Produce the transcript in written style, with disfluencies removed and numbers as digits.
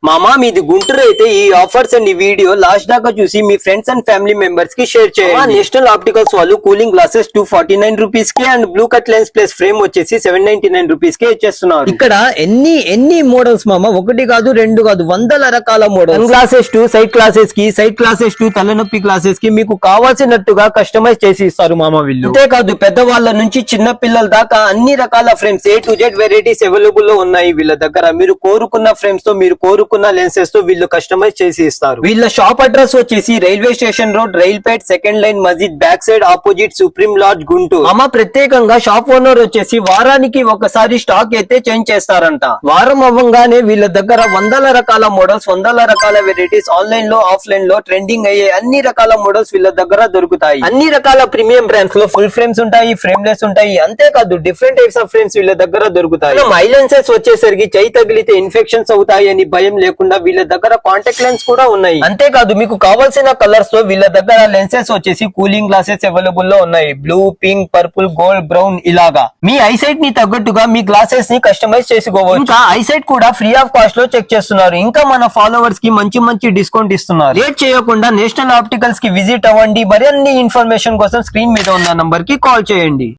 మామా మీది గుంటూరు అయితే ఈ ఆఫర్స్ అండ్ ఈ వీడియో లాస్ట్ దాకా చూసి మీ ఫ్రెండ్స్ అండ్ ఫ్యామిలీ మెంబర్స్ కి షేర్ చేయండి. నేషనల్ ఆప్టికల్స్ వాళ్ళు కూలింగ్ గ్లాసెస్ 249 రూపీస్ కి and blue cut lens plus frame వచ్చేసి 799 రూపీస్ కి ఇచ్చేస్తున్నారు. ఇక్కడ ఎన్ని మోడల్స్ మామ, ఒకటి కాదు రెండు కాదు వందల రకాల models. Glasses to side classes కి, సైడ్ క్లాసెస్ టు తలనొప్పి క్లాసెస్ కి మీకు కావాల్సినట్టుగా కస్టమైజ్ చేసి ఇస్తారు మామ వీళ్ళు. అంతేకాదు పెద్దవాళ్ళ నుంచి చిన్న పిల్లల దాకా అన్ని రకాల frames A to Z varieties available లో ఉన్నాయి వీళ్ళ దగ్గర. మీరు కోరుకున్న ఫ్రేమ్స్ తో, మీరు కోరుకున్న లెన్సెస్ తో వీళ్ళు కస్టమైజ్ చేసి ఇస్తారు. వీళ్ళ షాప్ అడ్రస్ వచ్చేసి railway station road, Railpet, second line, మస్జిద్ back side opposite Supreme Lodge Guntur. మామ ప్రత్యేకంగా షాప్ ఓనర్ వచ్చేసి వారానికి ఒకసారి స్టాక్ అయితే చేంజ్ చేస్తారంట. వారం అవ్వగానే వీళ్ళ దగ్గర వందల రకాల మోడల్స్, వందల రకాల వెరైటీస్ ఆన్లైన్ లో ఆఫ్లైన్ లో ట్రెండింగ్ అయ్యే అన్ని రకాల మోడల్స్ వీళ్ళ దగ్గర దొరుకుతాయి. అన్ని రకాల ప్రీమియం బ్రాండ్స్ లో ఫుల్ ఫ్రేమ్స్ ఉంటాయి, ఫ్రేమ్లెస్ ఉంటాయి. అంతేకాదు డిఫరెంట్ టైప్స్ ఆఫ్ ఫ్రేమ్స్ వీళ్ళ దగ్గర దొరుకుతాయి. ఐ లెన్సెస్ వచ్చేసరికి చేయి తగిలితే ఇన్ఫెక్షన్స్ అవుతాయి అని భయం లేకుండా వీళ్ళ దగ్గర కాంటాక్ట్ లెన్స్ కూడా ఉన్నాయి. అంతేకాదు మీకు కావాల్సిన కలర్స్ తో వీళ్ళ దగ్గర లెన్సెస్ వచ్చేసి కూలింగ్ గ్లాసెస్ అవైలబుల్ లో ఉన్నాయి. Blue, pink, purple, gold, brown ఇలాగా మీ ఐసైట్ ని తగ్గట్టుగా మీ గ్లాసెస్ ని కస్టమైజ్ చేసుకోవచ్చు. ఇంకా ఐసైట్ కూడా ఫ్రీ ఆఫ్ కాస్ట్ లో చెక్ చేస్తున్నారు. ఇంకా మన ఫాలోవర్స్ కి మంచి డిస్కౌంట్ ఇస్తున్నారు. లేట్ చేయకుండా నేషనల్ ఆప్టికల్స్ కి విజిట్ అవ్వండి. మరిన్ని ఇన్ఫర్మేషన్ కోసం స్క్రీన్ మీద ఉన్న నంబర్ కి కాల్ చేయండి.